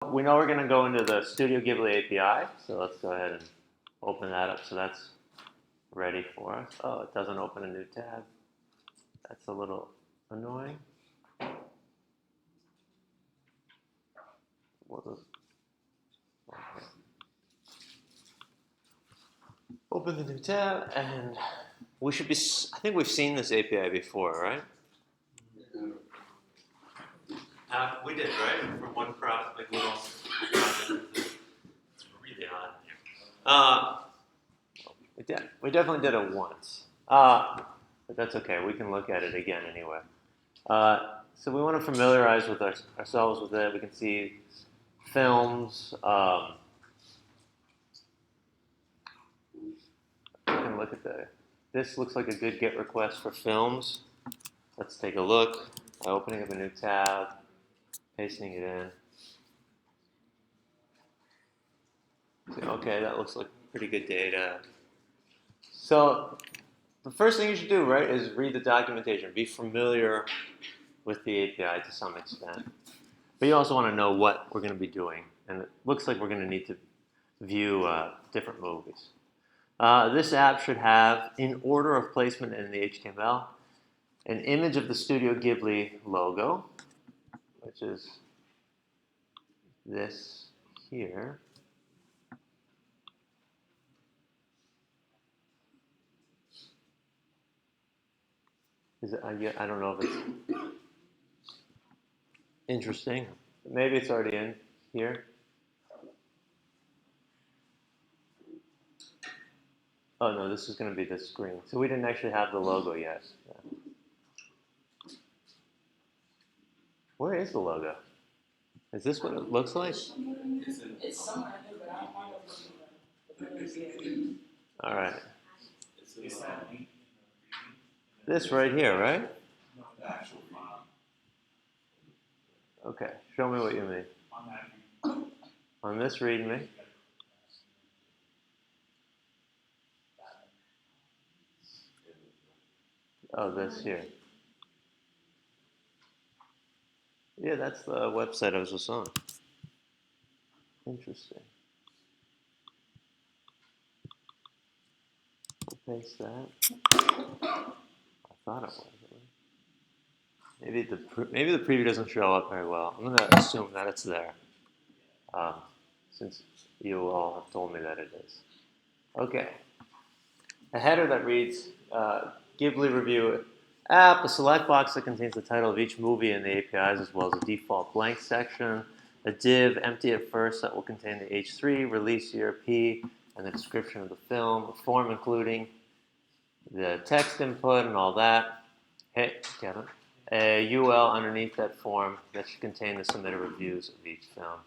We know we're going to go into the Studio Ghibli API, so let's go ahead and open that up. So that's ready for us. Oh, it doesn't open a new tab. That's a little annoying. What is, okay. Open the new tab, and we should be. I think we've seen this API before, right? We did, right? For one product, like little. It's really odd. We definitely did it once. But that's okay. We can look at it again anyway. So we want to familiarize with ourselves with it. We can see films. We can look at this looks like a good GET request for films. Let's take a look by opening up a new tab, pasting it in. Okay, that looks like pretty good data. So the first thing you should do, right, is read the documentation. Be familiar with the API to some extent. But you also want to know what we're going to be doing. And it looks like we're going to need to view different movies. This app should have, in order of placement in the HTML, an image of the Studio Ghibli logo, which is this here. I don't know if it's interesting. Maybe it's already in here. Oh no, this is going to be this screen. So we didn't actually have the logo yet. Yeah. Where is the logo? Is this what it looks like? It's somewhere in there, but I don't want to. All right. This right here, right? Okay, show me what you mean. On this README. Oh, this here. Yeah, that's the website I was just on. Interesting. Paste that. I thought it was. Maybe the preview doesn't show up very well. I'm gonna assume that it's there, since you all have told me that it is. Okay. A header that reads Ghibli Review app, a select box that contains the title of each movie and the APIs, as well as a default blank section, a div empty at first that will contain the H3, release year P, and the description of the film, a form including the text input and all that. Hey, Kevin. A UL underneath that form that should contain the submitted reviews of each film.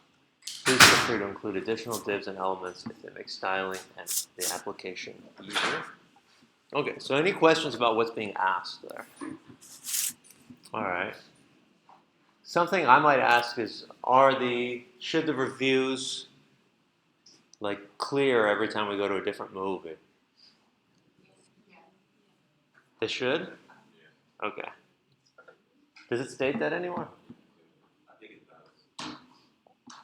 Please feel free to include additional divs and elements if they make styling and the application easier. Okay, so any questions about what's being asked there? All right. Something I might ask is, should the reviews clear every time we go to a different movie? They should? Okay. Does it state that anywhere? I think it does.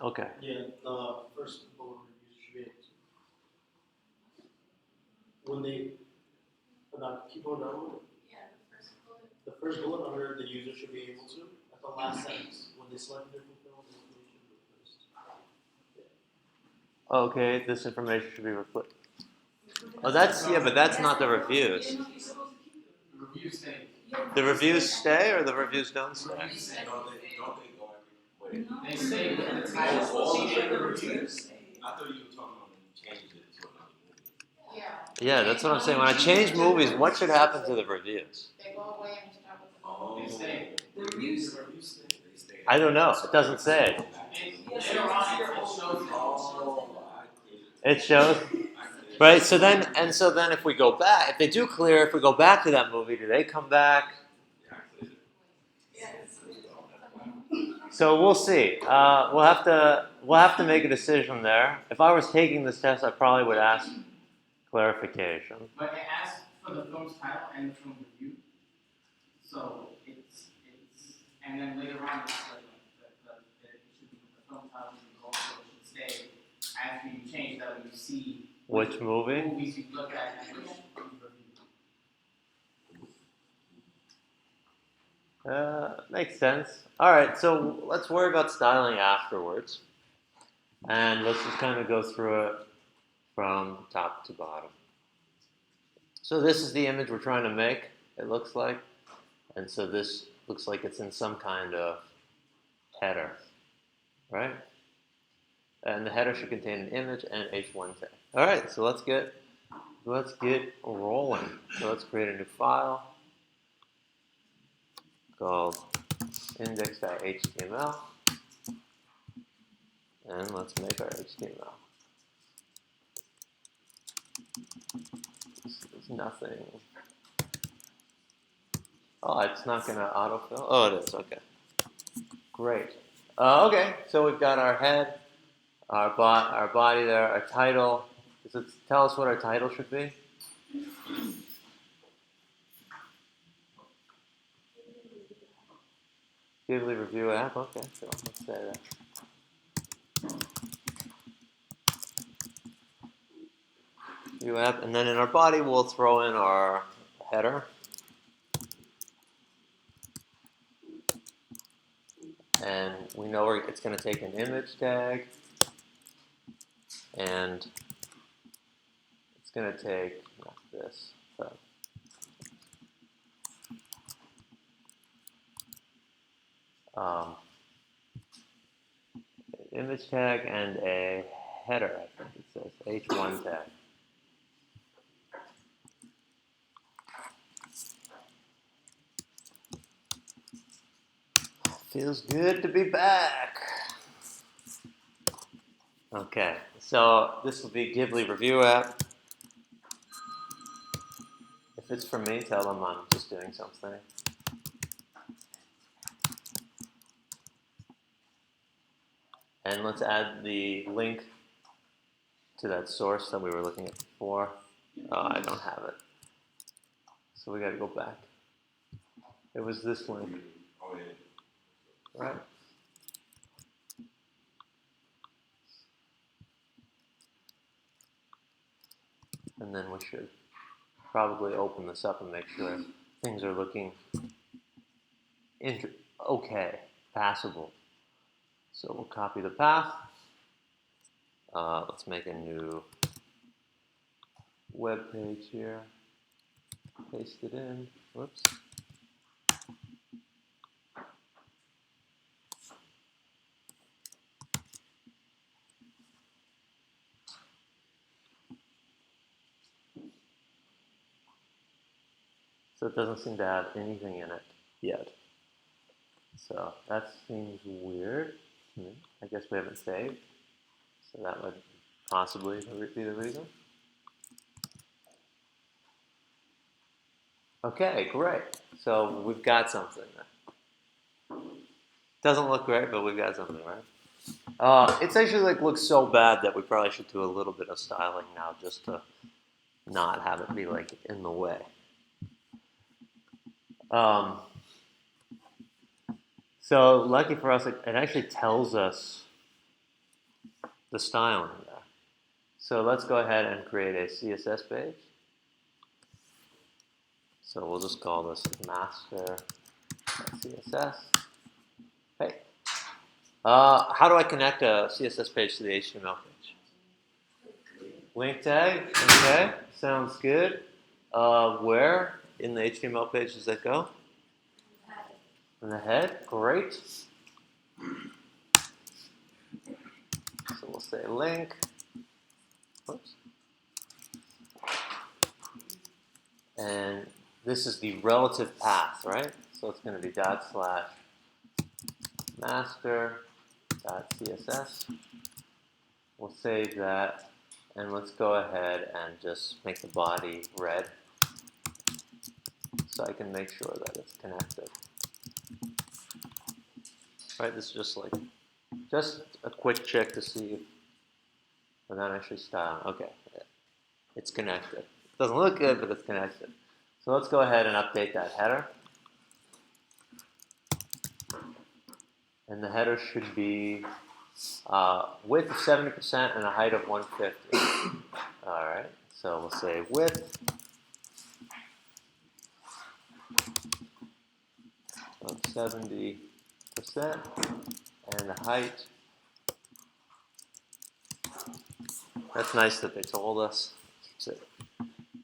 Okay. Yeah, the first bullet reviews should be able to. When they, keep going down. Yeah, the first bullet under the user should be able to, at the last sentence, when they select a different film, information should be first. Okay, this information should be reflected. Oh, but that's not the reviews. The reviews stay. The reviews stay or the reviews don't stay? Don't they go every way? They stay with the title. All the reviews. I thought you were talking about when you changed it to another movie. Yeah. Yeah, that's what I'm saying. When I change movies, what should happen to the reviews? They go away and start with the. Oh. They stay. The reviews stay. They stay. I don't know. It doesn't say. Later on, it shows. It shows. Right, so then if we go back, if they do clear, if we go back to that movie, do they come back? So we'll see. We'll have to make a decision there. If I was taking this test, I probably would ask clarification. But it asks for the film's title and the film review. So it's and then later on it's like it should be the film title should go see Which movie? movies you look at and which you review. Makes sense. All right, so let's worry about styling afterwards, and let's just kind of go through it from top to bottom. So this is the image we're trying to make. It looks like, and so this looks like it's in some kind of header, right? And the header should contain an image and h1 tag. All right, so let's get rolling. So let's create a new file called index.html, and let's make our HTML. There's nothing. Oh, it's not going to autofill? Oh, it is. Okay. Great. Okay, so we've got our head, our body there, our title. Does it tell us what our title should be? Ghibli Review app. Okay, sure. Let's say that. Review app, and then in our body we'll throw in our header. And we know it's going to take an image tag, and it's going to take not this, but an image tag and a header. I think it says h1 tag. Feels good to be back. Okay, so this will be Ghibli Review app. If it's for me, tell them I'm just doing something. And let's add the link to that source that we were looking at before. Oh, I don't have it. So we got to go back. It was this link. Oh, yeah. Right. And then we should probably open this up and make sure things are looking okay, passable. So we'll copy the path. Let's make a new web page here. Paste it in. Whoops. So it doesn't seem to have anything in it yet. So that seems weird. I guess we haven't saved. So that would possibly be the reason. Okay, great. So we've got something there. Doesn't look great, but we've got something, right? It's actually looks so bad that we probably should do a little bit of styling now just to not have it be in the way. So lucky for us, it actually tells us the styling there. So let's go ahead and create a CSS page. So we'll just call this master.css. Hey, how do I connect a CSS page to the HTML page? Link tag. Okay, sounds good. Where in the HTML page does that go? In the head, great. So we'll say link. Whoops. And this is the relative path, right? So it's going to be /master.css. We'll save that, and let's go ahead and just make the body red so I can make sure that it's connected. Right, this is just a quick check to see if we're not actually styling. Okay, it's connected. It doesn't look good, but it's connected. So let's go ahead and update that header. And the header should be Width of 70% and a height of 150. All right, so we'll say width of 70% and a height. That's nice that they told us.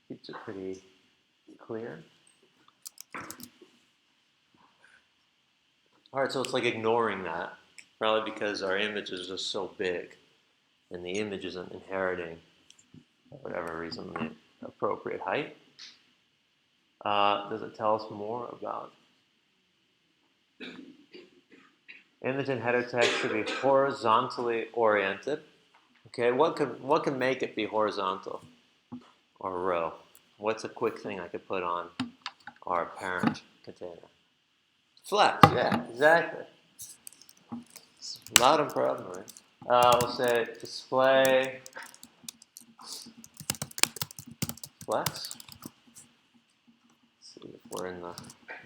Keeps it pretty clear. All right, so it's like ignoring that, probably because our image is just so big, and the image isn't inheriting, for whatever reason, the appropriate height. Does it tell us more about? Image and header text should be horizontally oriented. Okay, what can make it be horizontal or row? What's a quick thing I could put on our parent container? Flex, yeah, exactly. Loud and proud, right? We'll say display flex. Let's see if we're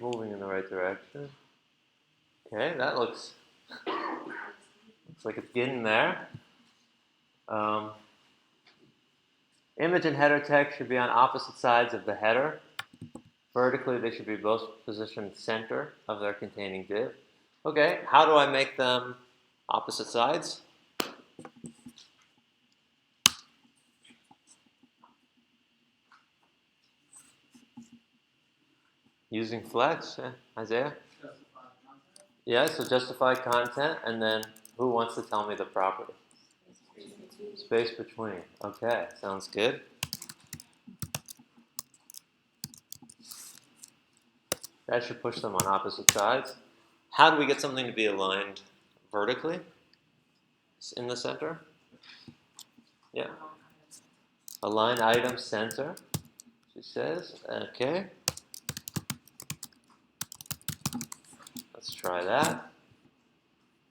moving in the right direction. Okay, that looks like it's getting there. Image and header text should be on opposite sides of the header. Vertically, they should be both positioned center of their containing div. Okay, how do I make them opposite sides? Using flex, Isaiah? Justify content. Yeah, so justify content, and then who wants to tell me the property? Space between. Okay, sounds good. That should push them on opposite sides. How do we get something to be aligned vertically in the center? Yeah. Align item center, she says. Okay. Let's try that.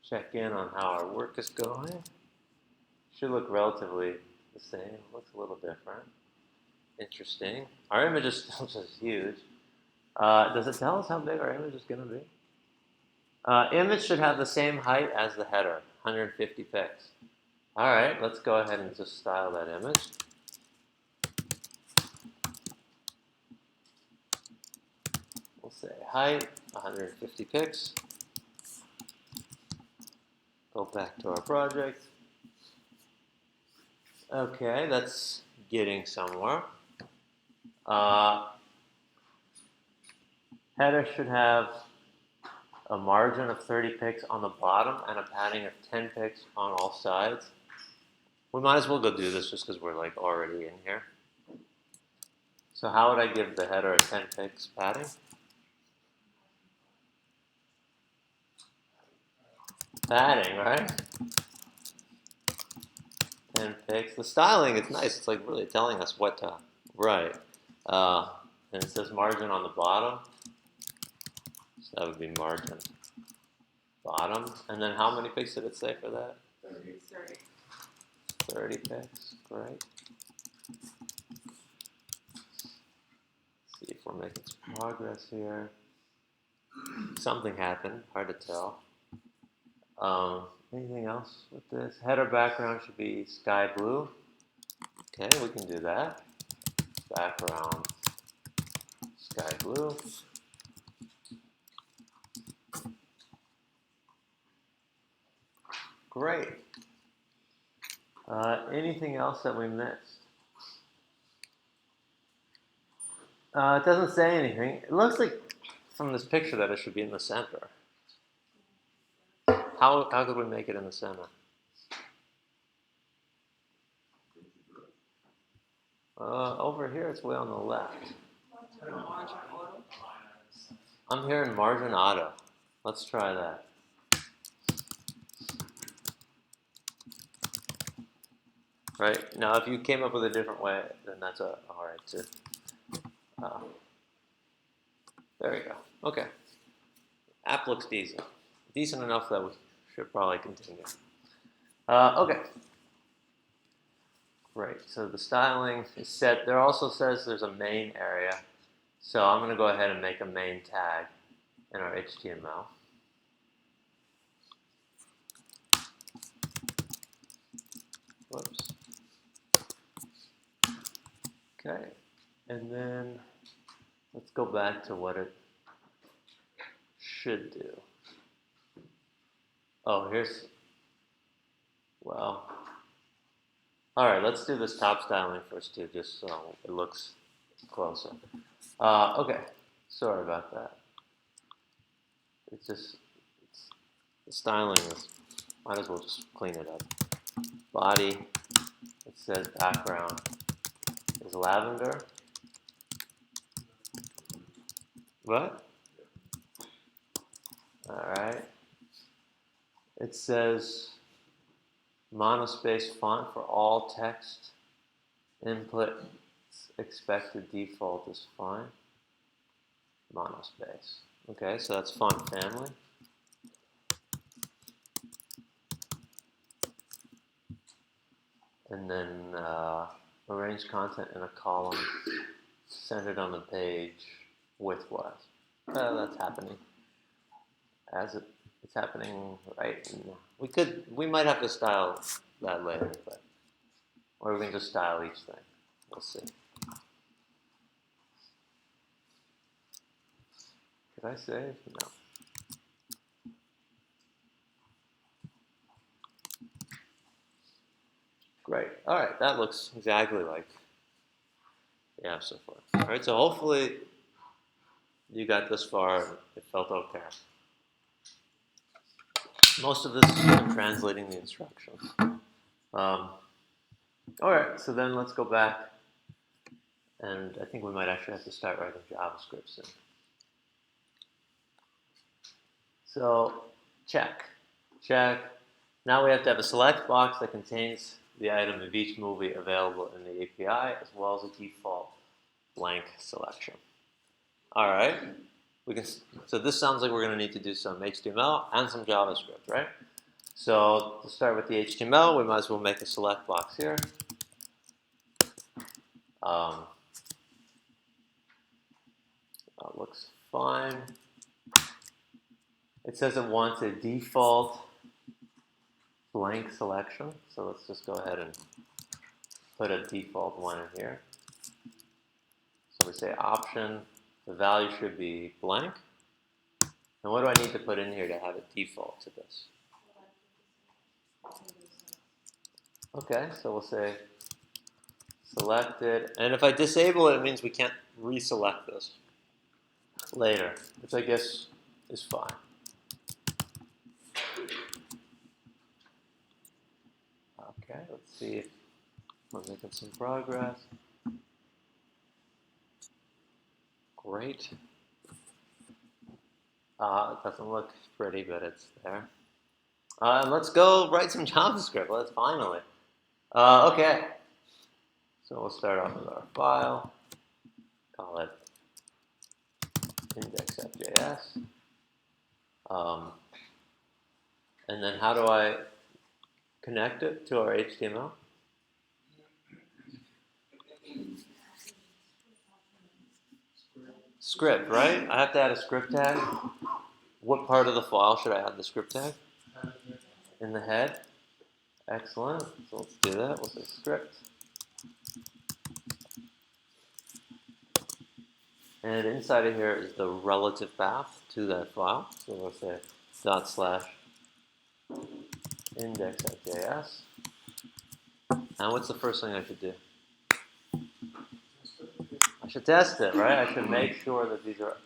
Check in on how our work is going. Should look relatively the same. Looks a little different. Interesting. Our image is still just huge. Does it tell us how big our image is going to be? Image should have the same height as the header, 150 pixels. All right, let's go ahead and just style that image. We'll say height, 150 pixels. Go back to our project. Okay, that's getting somewhere. Header should have a margin of 30 pixels on the bottom and a padding of 10 pixels on all sides. We might as well go do this just because we're like already in here. So how would I give the header a 10 pixels padding? Padding, right? 10 pixels. The styling is nice. It's like really telling us what to write. And it says margin on the bottom. So that would be margin bottom. And then how many pixels did it say for that? 30 pixels. Great. See if we're making some progress here. Something happened. Hard to tell. Anything else with this? Header background should be sky blue. Okay, we can do that. Background sky blue. Great. Anything else that we missed? It doesn't say anything. It looks like from this picture that it should be in the center. How could we make it in the center? Over here, it's way on the left. I'm hearing margin auto. Let's try that. Right, now if you came up with a different way, then that's all right too. There we go. Okay. App looks decent. Decent enough that we should probably continue. Okay. Great. So the styling is set. There also says there's a main area. So I'm going to go ahead and make a main tag in our HTML. Whoops. Okay, and then let's go back to what it should do. Oh, well, all right, let's do this top styling first too, just so it looks closer. Okay, sorry about that. The styling is, might as well just clean it up. Body, it says background is lavender. What? All right. It says monospace font for all text. Input expected default is fine. Monospace. Okay, so that's font family. And then arrange content in a column centered on the page width-wise. That's happening. It's happening right now. We might have to style that later, but or we can just style each thing. We'll see. Did I save? No. Great. All right, that looks exactly like the app so far. All right, so hopefully you got this far and it felt okay. Most of this is just translating the instructions. All right, so then let's go back, and I think we might actually have to start writing JavaScript soon. So check. Now we have to have a select box that contains the item of each movie available in the API, as well as a default blank selection. All right. So this sounds like we're going to need to do some HTML and some JavaScript, right? So to start with the HTML, we might as well make a select box here. That looks fine. It says it wants a default blank selection, so let's just go ahead and put a default one in here. So we say option, the value should be blank. And what do I need to put in here to have it default to this? Okay, so we'll say selected, and if I disable it, it means we can't reselect this later, which I guess is fine. Okay, let's see if we're making some progress. Great. It doesn't look pretty, but it's there. Let's go write some JavaScript. Let's finally. Okay. So we'll start off with our file. Call it index.js. And then how do I connect it to our HTML? Script, right? I have to add a script tag. What part of the file should I add the script tag? In the head. Excellent. So let's do that. We'll say script. And inside of here is the relative path to that file. So we'll say /index.js. And what's the first thing I should do? I should test it, right? I should make sure that these are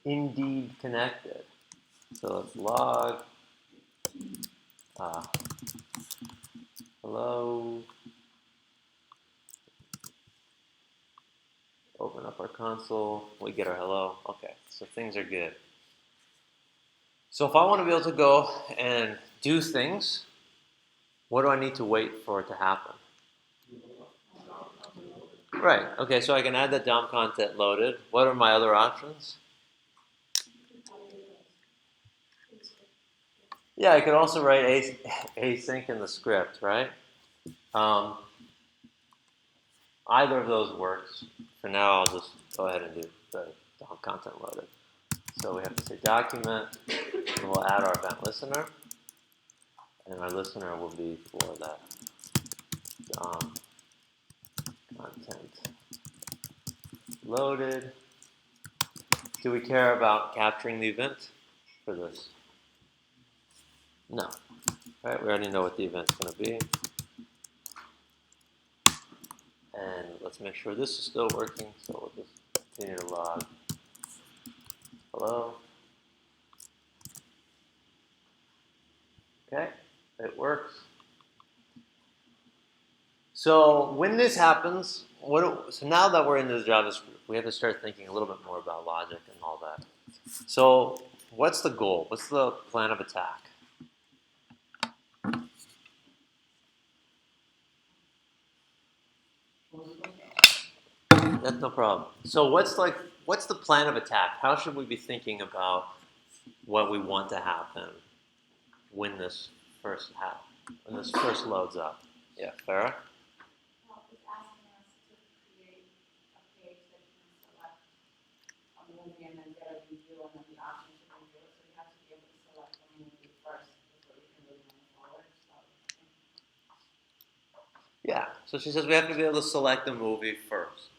indeed connected. So let's log hello. Open up our console. We get our hello. Okay, so things are good. So if I want to be able to go and do things, what do I need to wait for it to happen? Right, okay, so I can add the DOM content loaded. What are my other options? Yeah, I could also write async in the script, right? Either of those works. For now, I'll just go ahead and do the DOM content loaded. So we have to say document, and we'll add our event listener, and our listener will be for that content loaded. Do we care about capturing the event for this? No. Right, we already know what the event's going to be. And let's make sure this is still working, so we'll just continue to log hello. Okay, it works. So when this happens, so now that we're into the JavaScript, we have to start thinking a little bit more about logic and all that. So what's the goal? What's the plan of attack? That's no problem. So what's the plan of attack? How should we be thinking about what we want to happen when this first loads up? Yeah, Farah? Well, it's asking us to create a page that you can select a movie and then get a review and then the option to review it. So we have to be able to select the movie first before we can really move forward. So Yeah. So she says we have to be able to select the movie first.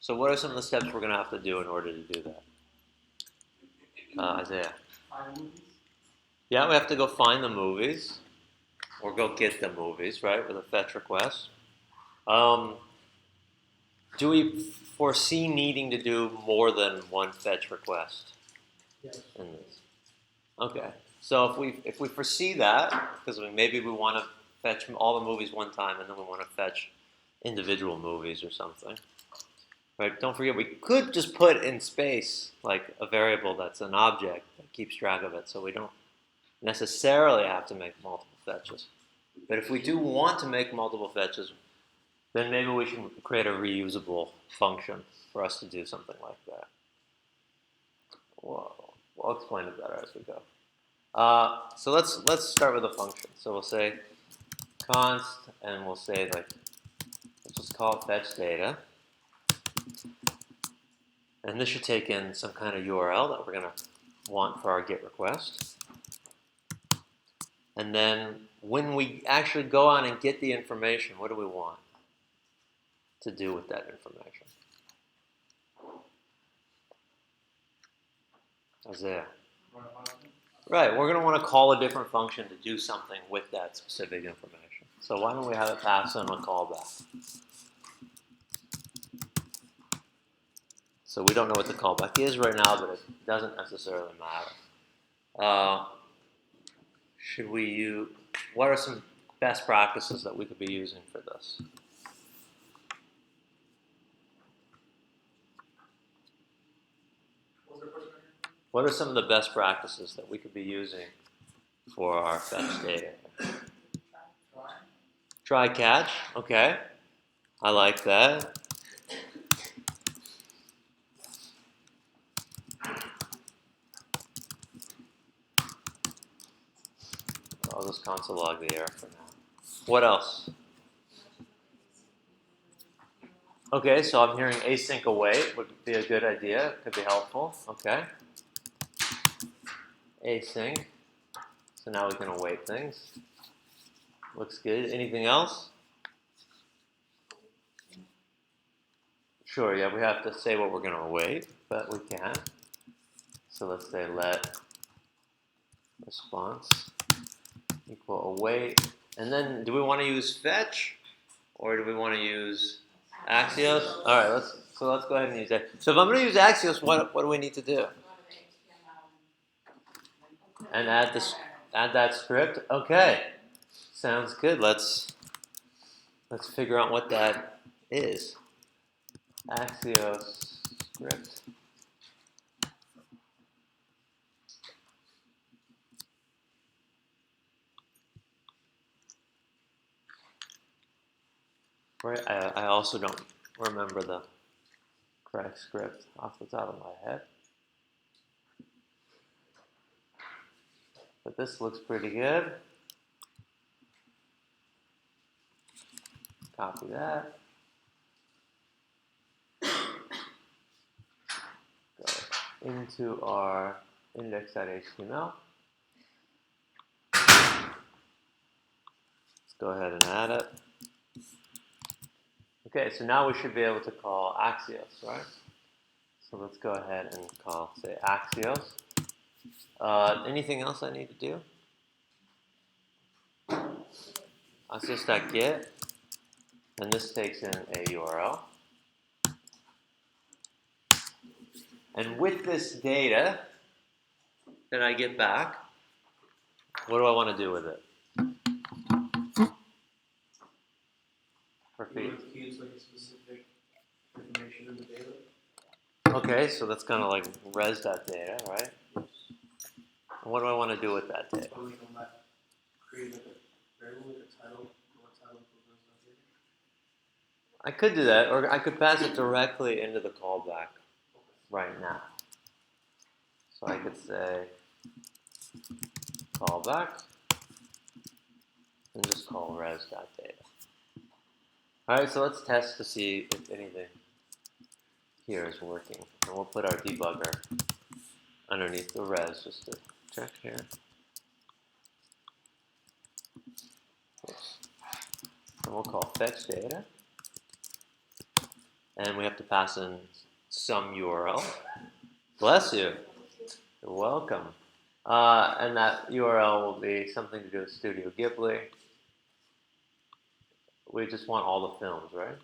So what are some of the steps we're going to have to do in order to do that? Isaiah? 5 movies. Yeah, we have to go find the movies, or go get the movies, right, with a fetch request. Do we foresee needing to do more than one fetch request Yes. in this? Okay, so if we foresee that, because maybe we want to fetch all the movies one time, and then we want to fetch individual movies or something. Right, don't forget, we could just put in space like a variable that's an object that keeps track of it, so we don't necessarily have to make multiple fetches. But if we do want to make multiple fetches, then maybe we should create a reusable function for us to do something like that. We'll explain it better as we go. So let's start with a function. So we'll say const, and we'll say let's just call it fetch data. And this should take in some kind of URL that we're going to want for our GET request. And then when we actually go on and get the information, what do we want to do with that information? Isaiah. Right, we're going to want to call a different function to do something with that specific information. So why don't we have it pass in a callback? So we don't know what the callback is right now, but it doesn't necessarily matter. What are some best practices that we could be using for this? What was the question? What are some of the best practices that we could be using for our fetch data? Try catch, okay. I like that. I'll just console log the error for now. What else? Okay, so I'm hearing async await would be a good idea. Could be helpful. Okay. Async. So now we can await things. Looks good. Anything else? Sure, yeah, we have to say what we're going to await, but we can. So let's say let response equal await. And then do we want to use fetch or do we want to use Axios? All right, let's go ahead and use that. So if I'm going to use Axios, what do we need to do? go to the HTML And add that script. Okay, sounds good. Let's figure out what that is. Axios script. Right. I also don't remember the correct script off the top of my head. But this looks pretty good. Copy that. Go into our index.html. Let's go ahead and add it. Okay, so now we should be able to call Axios, right? So let's go ahead and call, say, Axios. Anything else I need to do? Axios.get, and this takes in a URL. And with this data that I get back, what do I want to do with it? For You feed. want to use like a specific information in the data. Okay, so that's kind of like res.data, right? And what do I want to do with that data? So we can create like a variable, like a title, or a title for res.data. I could do that, or I could pass it directly into the callback right now. So I could say callback and just call res.data. Alright, so let's test to see if anything here is working. And we'll put our debugger underneath the res just to check here. Oops. And we'll call fetch data. And we have to pass in some URL. Bless you. You're welcome. And that URL will be something to do with Studio Ghibli. We just want all the films, right?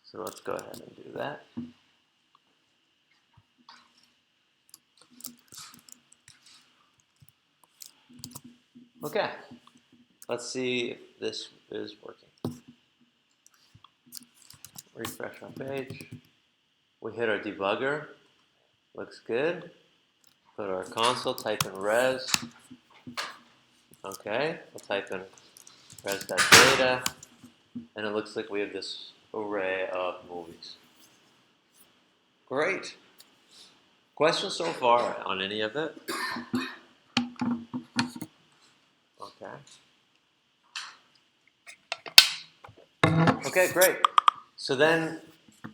So let's go ahead and do that. Okay. Let's see if this is working. Refresh our page. We hit our debugger. Looks good. Go to our console, type in res. Okay, we'll type in res.data. And it looks like we have this array of movies. Great. Questions so far on any of it? Okay. Okay, great. So then,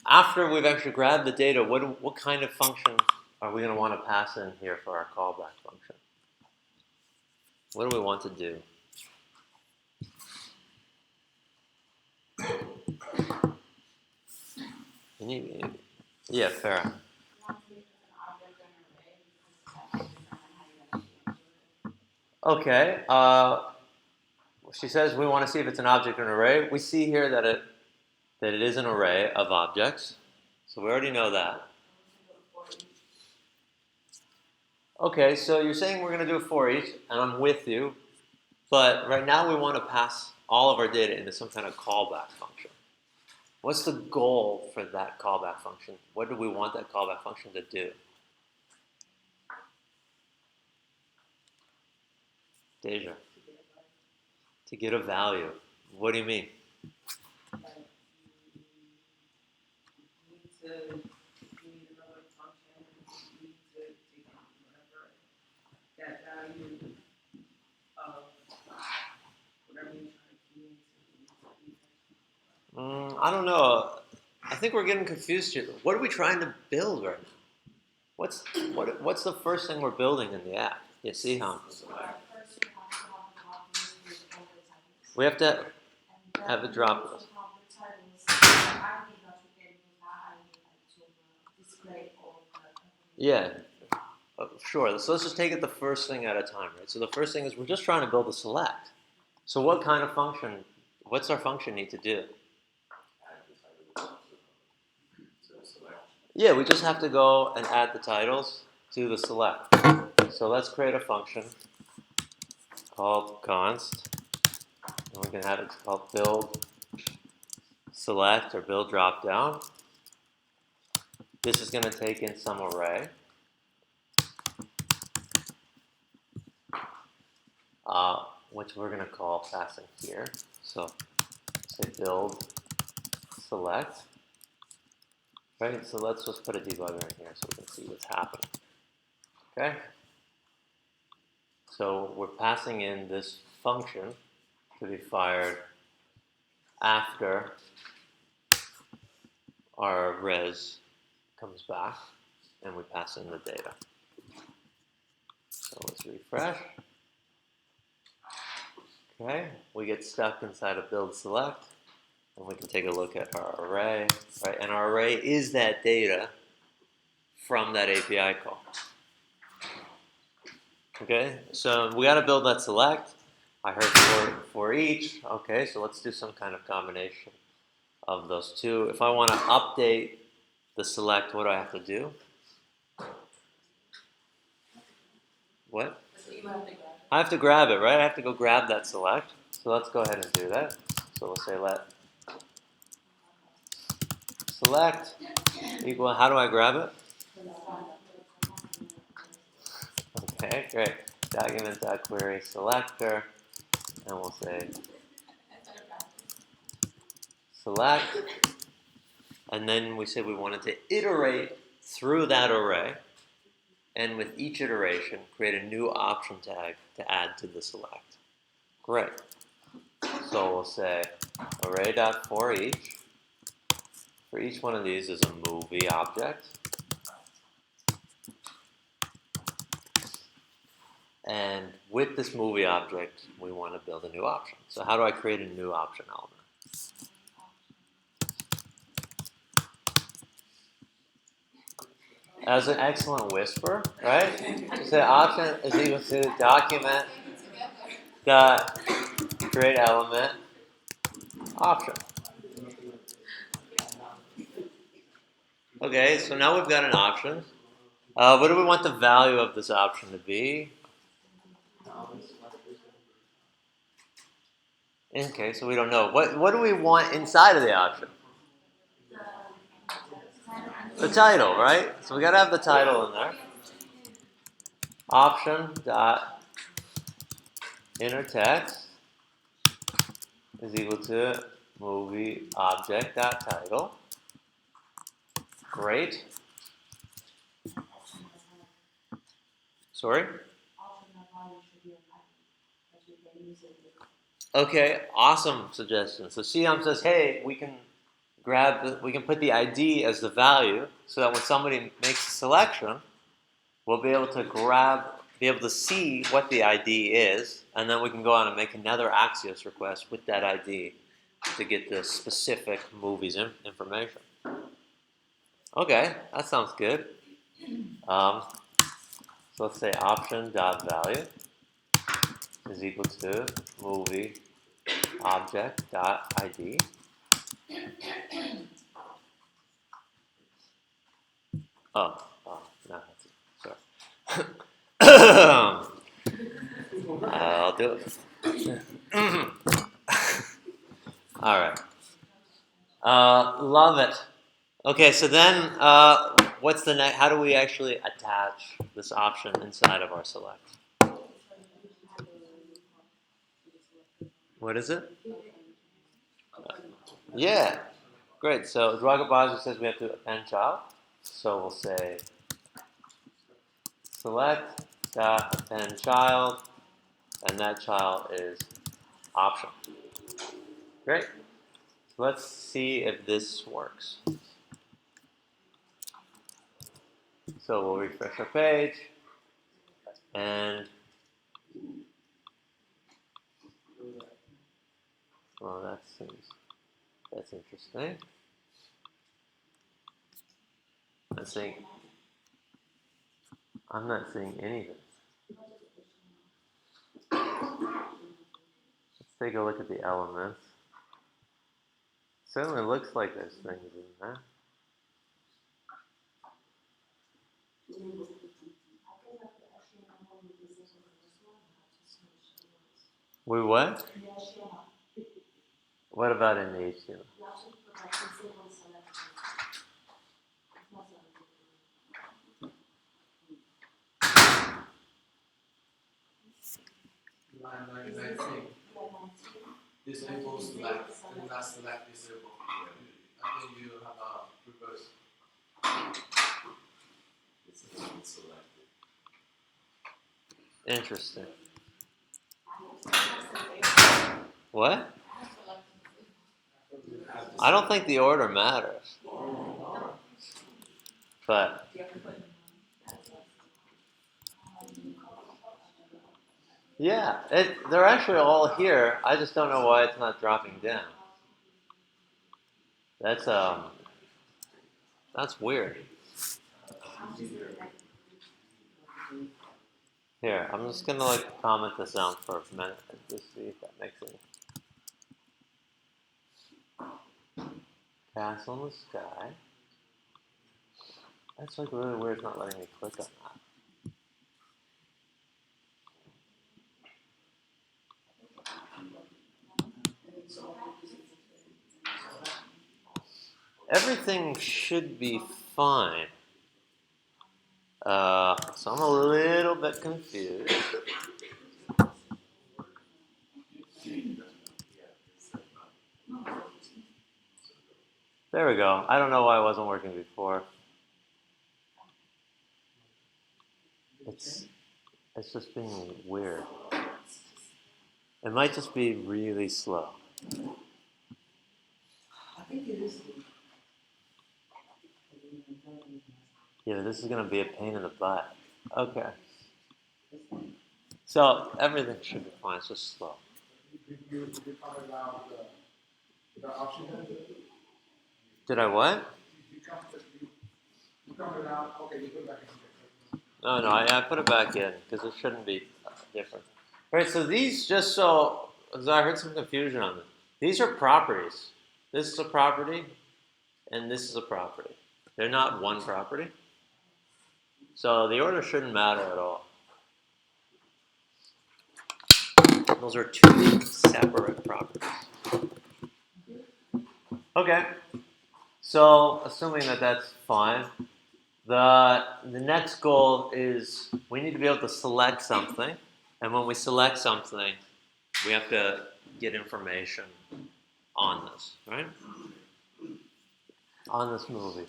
after we've actually grabbed the data, what kind of function are we going to want to pass in here for our callback function? What do we want to do? Yeah, Farah. You want to make it an object or an array because that might determine how you're going to be able to do it. Okay. She says we want to see if it's an object or an array. We see here that it is an array of objects. So we already know that. Okay, so you're saying we're going to do it for each, and I'm with you. But right now we want to pass all of our data into some kind of callback function. What's the goal for that callback function? What do we want that callback function to do? Deja. To get a value. What do you mean? You need another function, you need to take whatever that value of whatever you're trying to communicate. I don't know. I think we're getting confused here. What are we trying to build right now? What's the first thing we're building in the app? You see how? So at first you have to have an obvious with all the titles. We have to And then have a drop once list. you have the titles, the ID that you get with that ID to display all of the information. Yeah, sure. So let's just take it the first thing at a time, right? So the first thing is we're just trying to build a select. So what kind of function, what's our function need to do? Yeah, we just have to go and add the titles to the select. So let's create a function called const. And we can have it called build select or build drop down. This is going to take in some array. Which we're going to call passing here. So say build select. Right, so let's just put a debugger in here so we can see what's happening. Okay? So we're passing in this function to be fired after our res comes back and we pass in the data. So let's refresh. Okay, we get stuck inside of build select. And we can take a look at our array, right? And our array is that data from that API call. Okay, so we got to build that select. I heard for each. Okay, so let's do some kind of combination of those two. If I want to update the select, what do I have to do? What? So you have to grab it. I have to grab it, right? I have to go grab that select. So let's go ahead and do that. So we'll say let select equal, how do I grab it? Okay, great. Document.query selector, and we'll say select, and then we said we wanted to iterate through that array, and with each iteration, create a new option tag to add to the select. Great. So we'll say array.forEach. For each one of these is a movie object. And with this movie object, we want to build a new option. So how do I create a new option element? As an excellent whisper, right? So option is equal to document dot create element option. Okay, so now we've got an option. What do we want the value of this option to be? Okay, so we don't know. What do we want inside of the option? The title, right? So we gotta have the title in there. Option dot inner text is equal to movie object dot title. Great. Sorry? Okay, awesome suggestion. So Siam says, hey, we can put the ID as the value, so that when somebody makes a selection, we'll be able to see what the ID is, and then we can go on and make another Axios request with that ID to get the specific movie's information. Okay, that sounds good. So let's say option.value is equal to movie object.id. No, that's it. Sorry. I'll do it. All right. Love it. Okay, so then what's the next? How do we actually attach this option inside of our select? What is it? Yeah, great. So Dragabazi says we have to append child. So we'll say select dot append child, and that child is option. Great. So let's see if this works. So we'll refresh our page, and well, that's interesting. I'm not seeing anything. Let's take a look at the elements. Certainly looks like there's things in there. We what? What about in the HTML? Line 19. Disable select, and not select disable. I think you have a reverse. It's not selected. Interesting. What? I don't think the order matters. But yeah, they're actually all here. I just don't know why it's not dropping down. That's weird. Here, I'm just gonna like comment this out for a minute and just see if that makes any. Castle in the sky. That's like really weird. It's not letting me click on that. Everything should be fine. So I'm a little bit confused. There we go. I don't know why it wasn't working before. It's just being weird. It might just be really slow. I think it is. Yeah, this is gonna be a pain in the butt. Okay. So everything should be fine. It's just slow. You comment about the option then? Did I what? You commented out, okay, you put it back in. No, I put it back in because it shouldn't be different. All right, so these just so, because I heard some confusion on them. These are properties. This is a property, and this is a property. They're not one property. So the order shouldn't matter at all. Those are two separate properties. Okay. So assuming that that's fine, the next goal is we need to be able to select something, and when we select something, we have to get information on this, right? On this movie.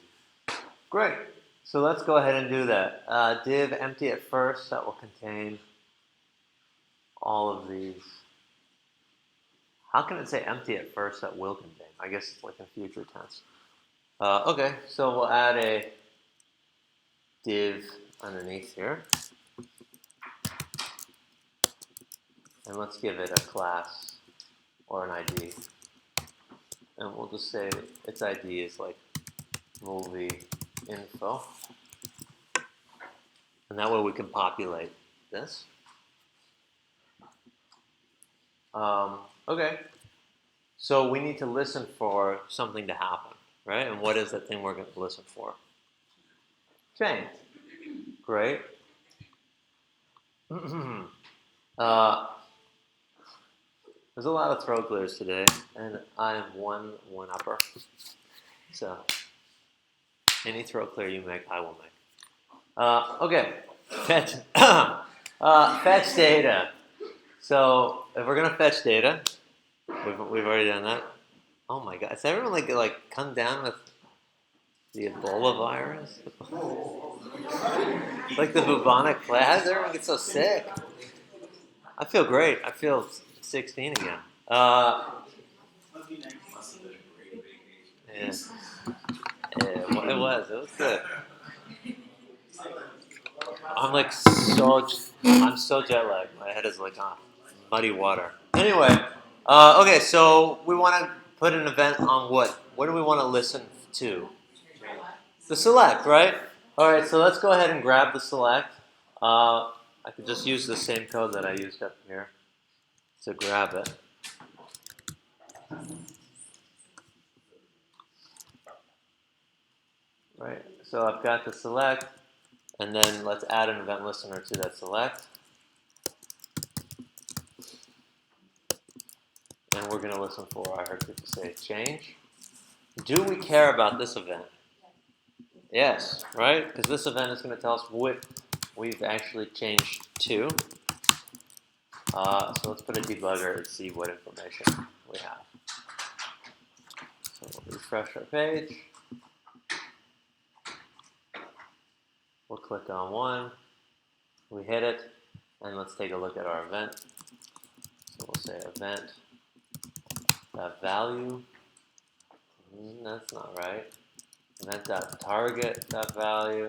Great. So let's go ahead and do that. Div empty at first, that will contain all of these. How can it say empty at first that will contain? I guess it's like a future tense. Okay, so we'll add a div underneath here. And let's give it a class or an ID. And we'll just say its ID is like movie info. And that way we can populate this. Okay. So we need to listen for something to happen, right? And what is that thing we're going to listen for? Change. Great. There's a lot of throat clears today, and I'm one-upper. So any throat clear you make, I will make. Okay. Fetch. Fetch data. So if we're gonna fetch data, we've already done that. Oh my God! Is everyone like come down with the Ebola virus? Like the bubonic plague? How does everyone get so sick? I feel great. I feel 16 again. Yeah. Yeah, well, it was good. I'm so jet lagged. My head is like muddy water. Anyway, okay, so we want to put an event on what? What do we want to listen to? The select, right? All right, so let's go ahead and grab the select. I could just use the same code that I used up here to grab it. Right, so I've got the select, and then let's add an event listener to that select. And we're going to listen for, I heard people say, change. Do we care about this event? Yes, right? Because this event is going to tell us what we've actually changed to. So let's put a debugger and see what information we have. So we'll refresh our page. We'll click on one. We hit it. And let's take a look at our event. So we'll say event value. That's not right. Event.target.value.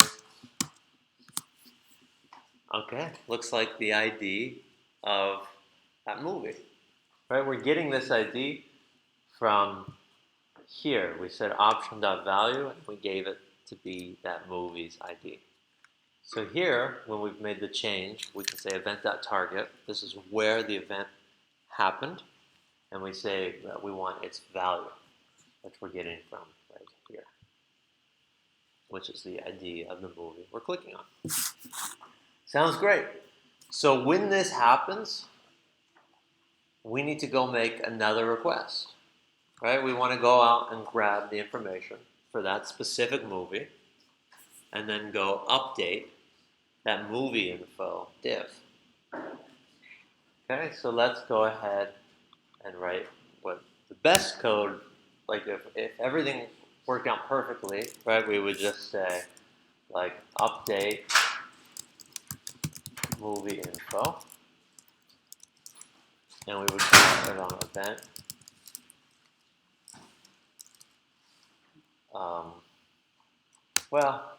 Okay, looks like the ID of that movie. Right, we're getting this ID from here we said option.value and we gave it to be that movie's ID. So here, when we've made the change, we can say event.target. This is where the event happened, and we say that we want its value, which we're getting from right here, which is the ID of the movie we're clicking on. Sounds great. So when this happens, we need to go make another request, right? We want to go out and grab the information for that specific movie, and then go update that movie info div. Okay, so let's go ahead and write what the best code, like if everything worked out perfectly, right, we would just say like update movie info, and we would call it on event. Well,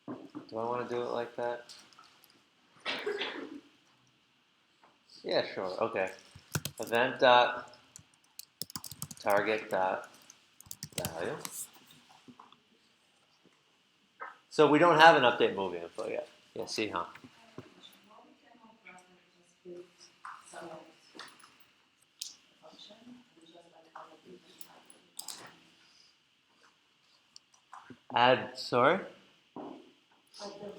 do I want to do it like that? Yeah, sure. Okay. Event dot target dot value. So we don't have an update movie info yet. Yeah, see, huh? Well, we can have rather just give select function and just like how the different type of Add, sorry? like the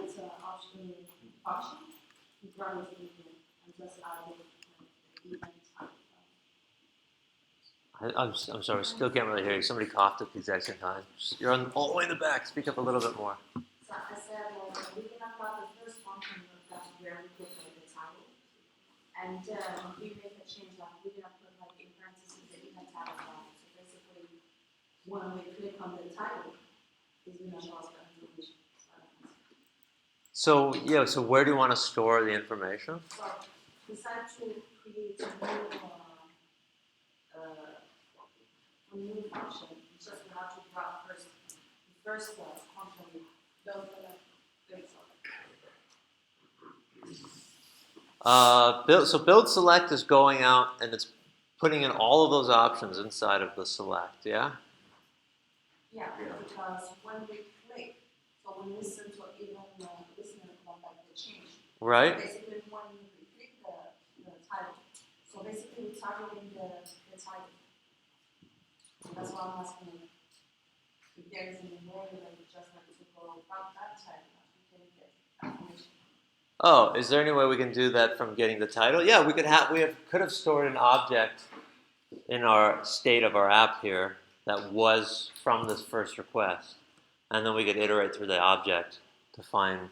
select option function, you run it in here and just add it the event type. I'm sorry, still can't really hear you. Somebody coughed at the exact same time. You're on all the way in the back. Speak up a little bit more. So I said we can apply the first function that's where we put the title. And we make a change like we're gonna put like in parentheses the event title value. So basically when we click on the title, it's gonna show us the information. So, yeah, so where do you want to store the information? So decide to create a new function. It's just we have to grab first function build Build select is going out and it's putting in all of those options inside of the select, yeah? Yeah, because when we click, so we listen to even listener come back the change. Right? Basically, when we click the title, so basically we're targeting the title. That's why I'm asking if there is any way that we just have to go about that title, we can get information. Oh, is there any way we can do that from getting the title? Yeah, we could have stored an object in our state of our app here that was from this first request, and then we could iterate through the object to find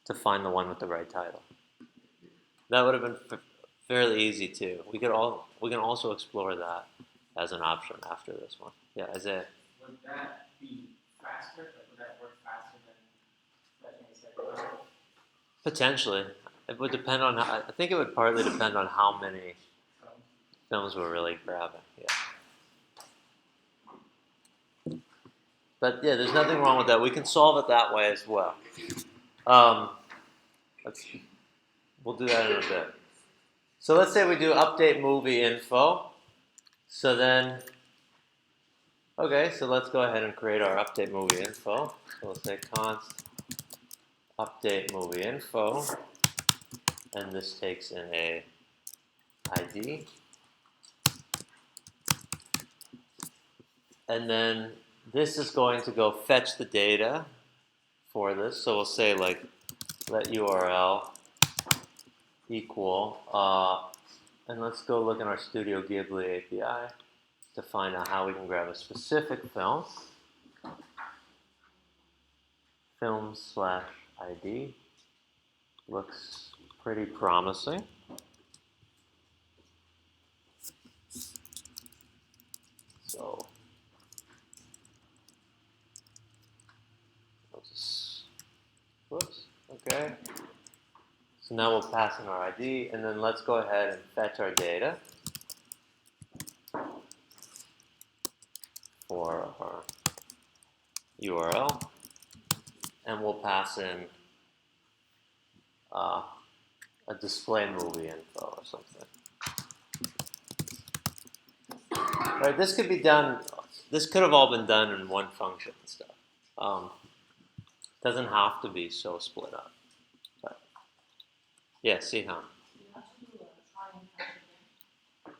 the one with the right title. That would have been fairly easy too. We can also explore that as an option after this one. Yeah, Isaiah. Would that be faster? Like, would that work faster than fetching a second? Potentially. It would depend on how, I think it would partly depend on how many films we're really grabbing. Yeah. But yeah, there's nothing wrong with that. We can solve it that way as well. We'll do that in a bit. So let's say we do update movie info. So then, okay, so let's go ahead and create our update movie info. So we'll say const update movie info, and this takes in a ID. And then this is going to go fetch the data for this. So we'll say like let URL equal, and let's go look in our Studio Ghibli API to find out how we can grab a specific film. Film/ID looks pretty promising. So whoops, okay. So now we'll pass in our ID, and then let's go ahead and fetch our data for our URL, and we'll pass in a display movie info or something. Right, this could be done, this could have all been done in one function and stuff. Doesn't have to be so split up. But yeah, see how. You have to do a try and catch again.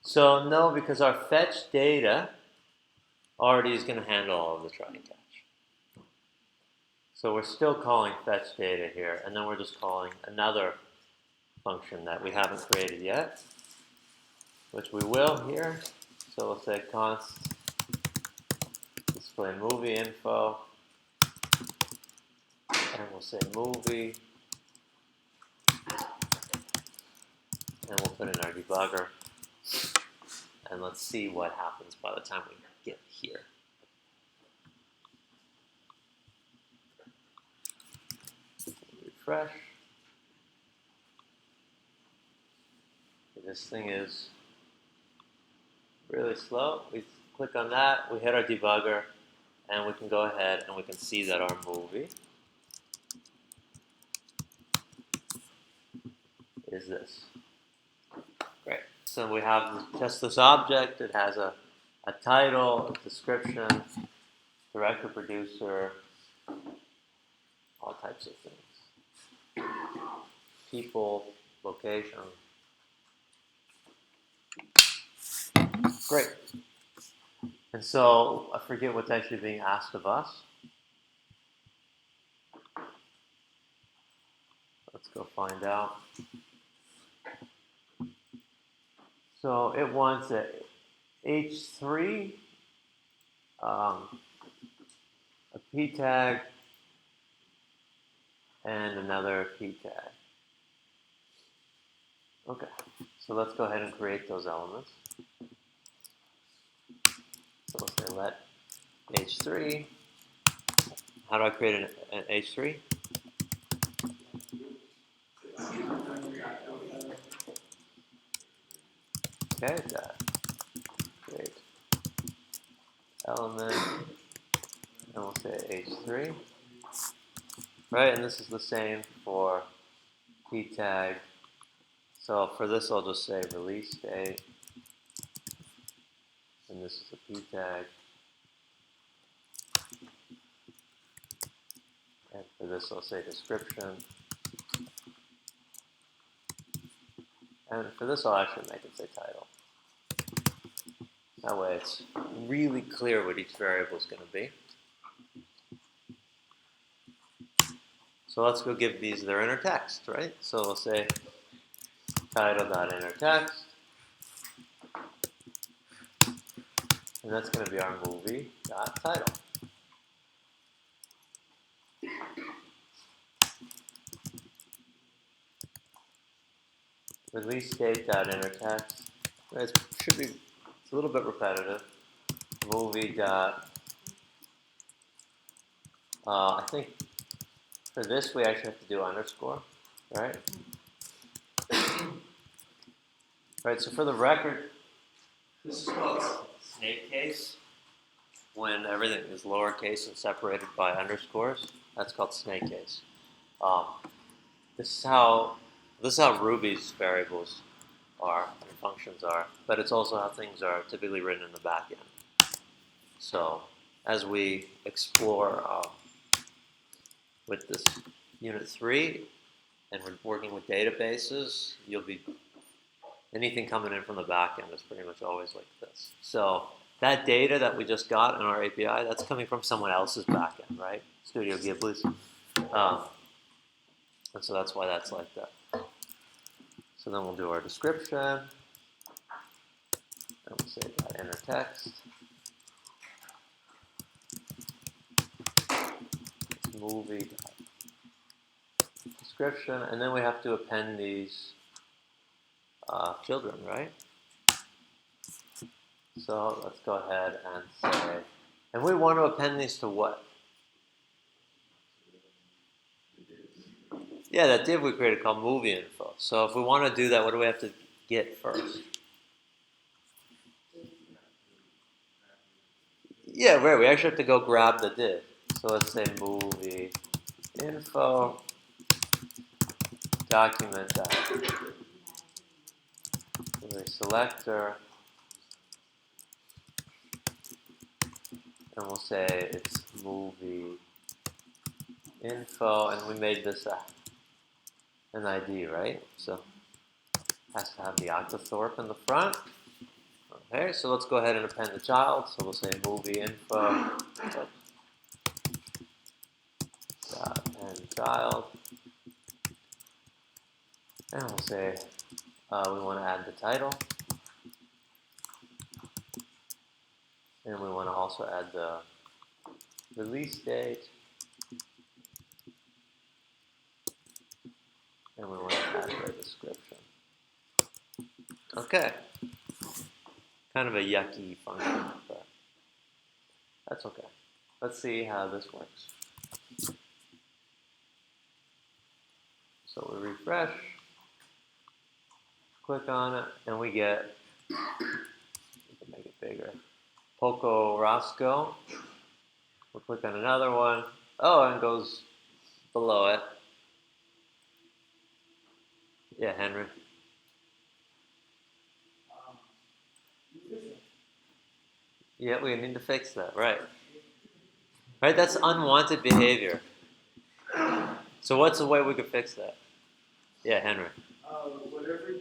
So no, because our fetch data already is going to handle all of the try and catch. So we're still calling fetch data here, and then we're just calling another function that we haven't created yet, which we will here. So we'll say const display movie info, and we'll say movie, and we'll put in our debugger, and let's see what happens by the time we get here. Refresh. This thing is really slow. We click on that, we hit our debugger, and we can go ahead and we can see that our movie is this. Great. So we have just this object. It has a title, a description, director, producer, all types of things. People, location. Great. And so I forget what's actually being asked of us. Let's go find out. So it wants a H3, a P tag, and another P tag. Okay, so let's go ahead and create those elements. So let's say let H3. How do I create an H3? Okay, that. Create element, and we'll say H3. Right, and this is the same for P tag. So for this, I'll just say release date, and this is a P tag. And for this, I'll say description. And for this, I'll actually make it say title. That way, it's really clear what each variable is going to be. So let's go give these their inner text, right? So we'll say title.innerText. And that's going to be our movie.title. Release date.innerText. It should be, it's a little bit repetitive. Movie. I think for this we actually have to do underscore, right? Right, so for the record, this is called snake case. When everything is lowercase and separated by underscores, that's called snake case. This is how Ruby's variables are and functions are, but it's also how things are typically written in the back end. So as we explore with this Unit 3, and we're working with databases, anything coming in from the back end is pretty much always like this. So that data that we just got in our API, that's coming from someone else's back end, right? Studio Ghibli's. And so that's why that's like that. So then we'll do our description. And we'll say .innerText. Movie description, and then we have to append these children, right? So let's go ahead and say, and we want to append these to what? Yeah, that div we created called movie info. So if we want to do that, what do we have to get first? Yeah, right. We actually have to go grab the div. So let's say movie info document selector and we'll say it's movie info, and we made this an ID, right? So it has to have the Octothorpe in the front. Okay, so let's go ahead and append the child. So we'll say movie info dot append child, and we'll say we want to add the title, and we want to also add the release date, and we want to add the description. Okay. Kind of a yucky function, but that's okay. Let's see how this works. So we refresh, click on it, and we get, we can make it bigger, Poco Roscoe. We'll click on another one. Oh, and it goes below it. Yeah, Henry. Yeah, we need to fix that, right? Right, that's unwanted behavior. So what's the way we could fix that? Yeah, Henry. Whatever,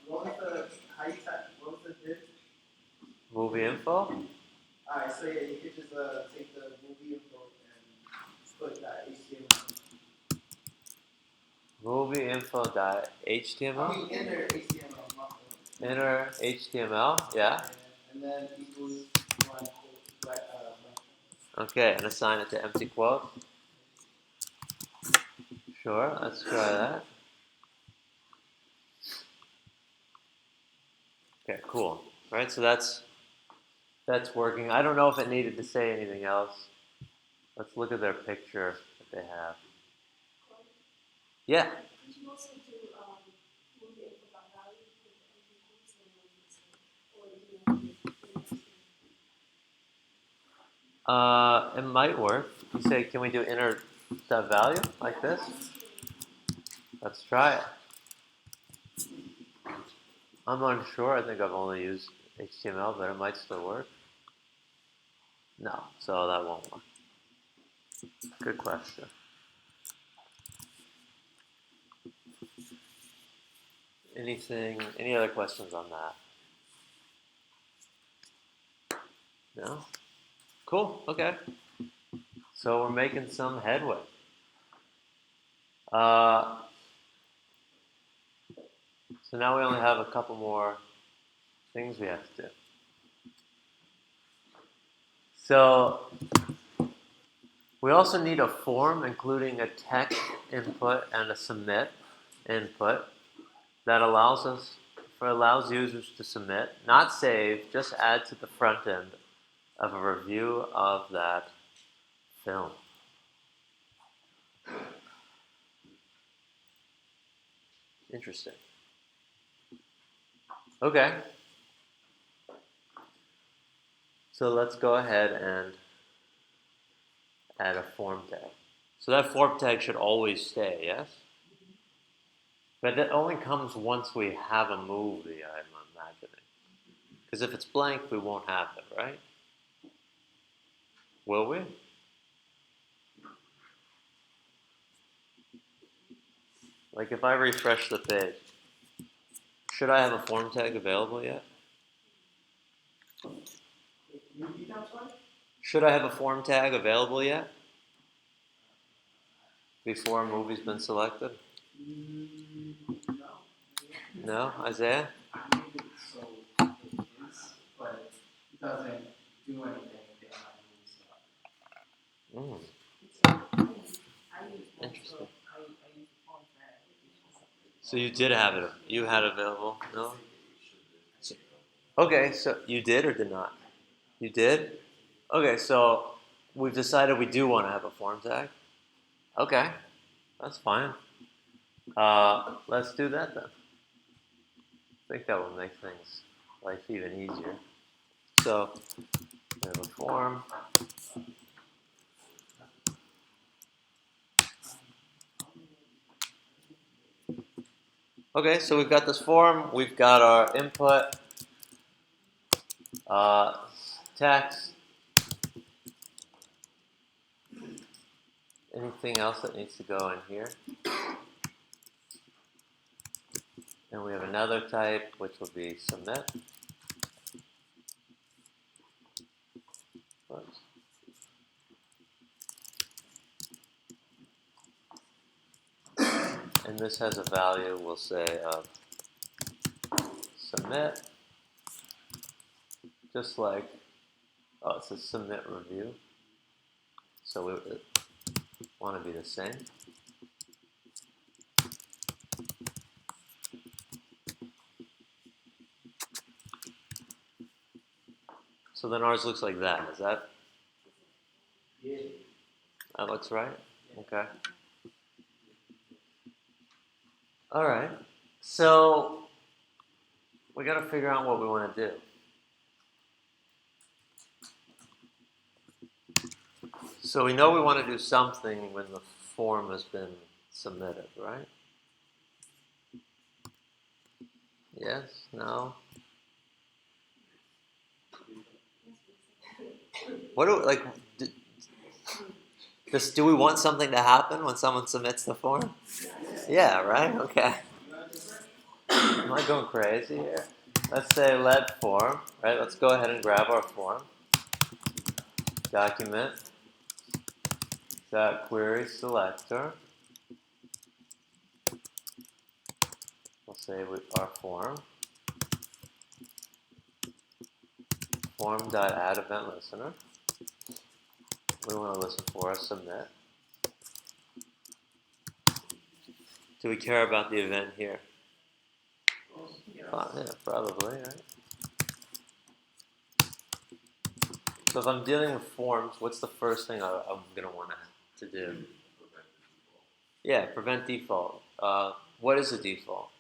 what was the, how you type, what was the div? Movie info? Alright, so yeah, you could just, take the movie info and put that HTML. Movie info dot I HTML? mean, enter HTML, not the- Enter HTML, yeah. And then equals one, blank. Okay, and assign it to empty quote. Sure, let's try that. Okay, cool. Right, so that's working. I don't know if it needed to say anything else. Let's look at their picture that they have. Yeah. Did you also do movie info dot value with the empty quotes or It might work. You say, can we do inner dot value like this? Let's try it. I'm unsure. I think I've only used HTML, but it might still work. No, so that won't work. Good question. Any other questions on that? No? Cool, okay. So we're making some headway. So now we only have a couple more things we have to do. So we also need a form including a text input and a submit input that allows users to submit, not save, just add to the front end of a review of that film. Interesting. Okay. So let's go ahead and add a form tag. So that form tag should always stay, yes? But that only comes once we have a movie, I'm imagining. Because if it's blank, we won't have it, right? Will we? Like if I refresh the page, should I have a form tag available yet? Should I have a form tag available yet? Before a movie's been selected? No, Isaiah? I made it so it is, but it doesn't do anything if I'm using stuff. Interesting. So you did have it. You had it available. No. Okay, so you did or did not? You did. Okay, so we've decided we do want to have a form tag. Okay, that's fine. Let's do that then. I think that will make things life even easier. So we have a form. Okay, so we've got this form. We've got our input, text, Anything else that needs to go in here? And we have another type, which will be submit. Oops. And this has a value, we'll say, of submit. Just like, oh, it says submit review. So we want to be the same. So then ours looks like that. Is that? Yeah. That looks right? Okay. All right. So we got to figure out what we want to do. So we know we want to do something when the form has been submitted, right? Yes? No? What do like? Do we want something to happen when someone submits the form? Yeah, right? Okay. Am I going crazy here? Let's say let form, right? Let's go ahead and grab our form. Document. Dot query selector. We'll say our form. Form.add event listener. We want to listen for a submit. Do we care about the event here? Yeah, probably, right? So if I'm dealing with forms, what's the first thing I'm going to want to do? Yeah, prevent default. What is a default?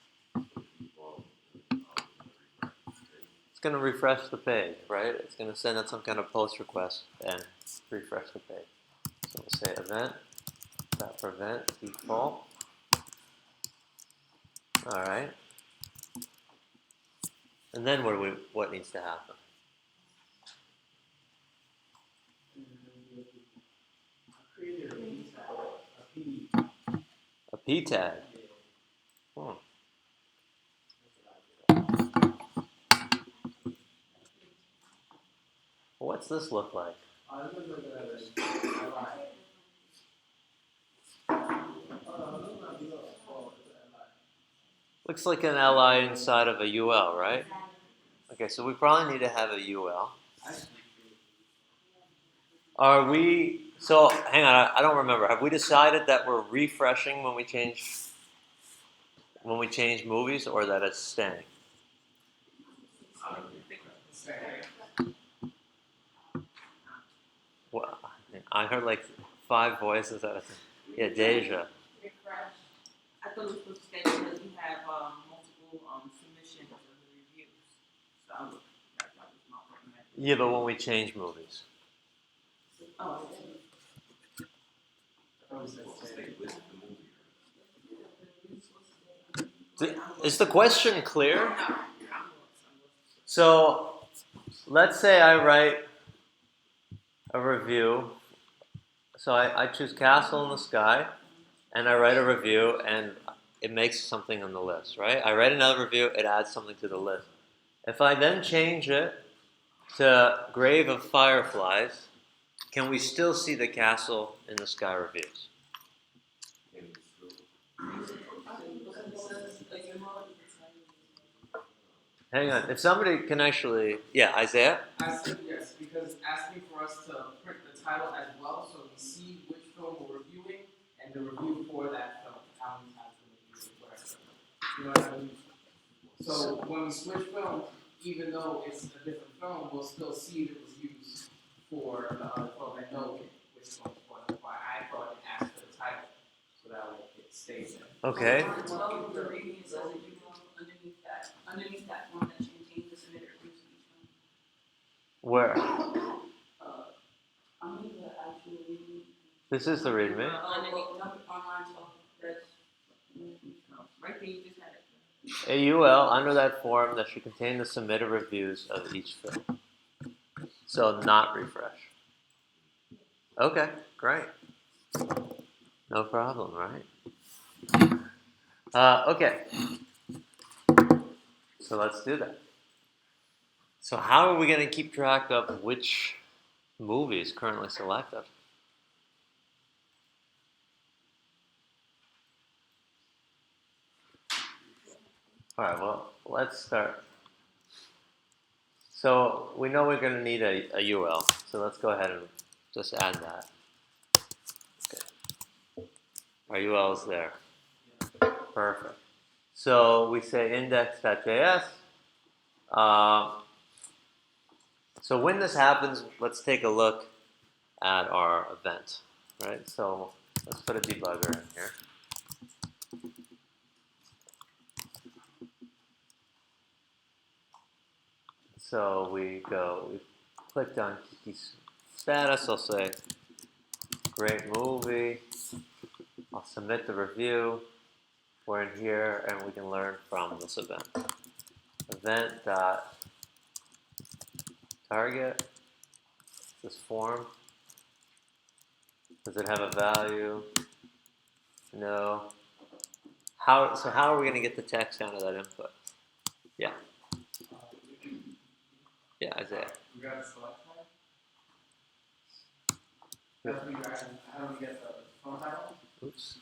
It's going to refresh the page, right? It's going to send out some kind of post request and refresh the page. So we'll say event.prevent default. All right. And then what needs to happen? I created a P A p tag. Hmm. What's this look like? Looks like an li inside of a ul, right? Okay, so we probably need to have a ul. Are we? So hang on, I don't remember. Have we decided that we're refreshing when we change movies, or that it's staying? Well, I heard like 5 voices out of yeah, Deja. Refresh. I thought it was supposed to stay because we have multiple submissions of the reviews. So I was, that was not recommended. Yeah, but when we change movies. Oh, Is the question clear? So, let's say I write a review. So I choose Castle in the Sky, and I write a review, and it makes something on the list, right? I write another review, it adds something to the list. If I then change it to Grave of Fireflies, can we still see the Castle in the Sky reviews? Hang on, if somebody can actually, yeah, Isaiah? I said yes, because it's asking for us to print the title as well, so we see which film we're reviewing and the review for that film, how many times we're reviewing whatever. You know what I mean? So when we switch film, even though it's a different film, we'll still see that it was used for the other film and know which film it's for. That's why I thought it asked for the title, so that way it stays there. Okay. the reading it says that you go underneath that form that contains the submitted reviews of each film. Where? Underneath the actual reading. This is the README. Underneath, on line 12, that's, right there, you just had it. AUL, under that form, that should contain the submitted reviews of each film. So not refresh. Okay, great. No problem, right? Okay. So let's do that. So how are we going to keep track of which movie is currently selected? All right, well, let's start. So we know we're going to need a UL, so let's go ahead and just add that. Okay. Our UL is there. Perfect. So we say index.js. So when this happens, let's take a look at our event, right? So let's put a debugger in here. So we clicked on key status. I'll say great movie. I'll submit the review. We're in here and we can learn from this event. Event.target, this form. Does it have a value? No. So how are we going to get the text out of that input? Yeah. Yeah, Isaiah. We got a select line? That's what you're asking, how do we get the phone title? Oops.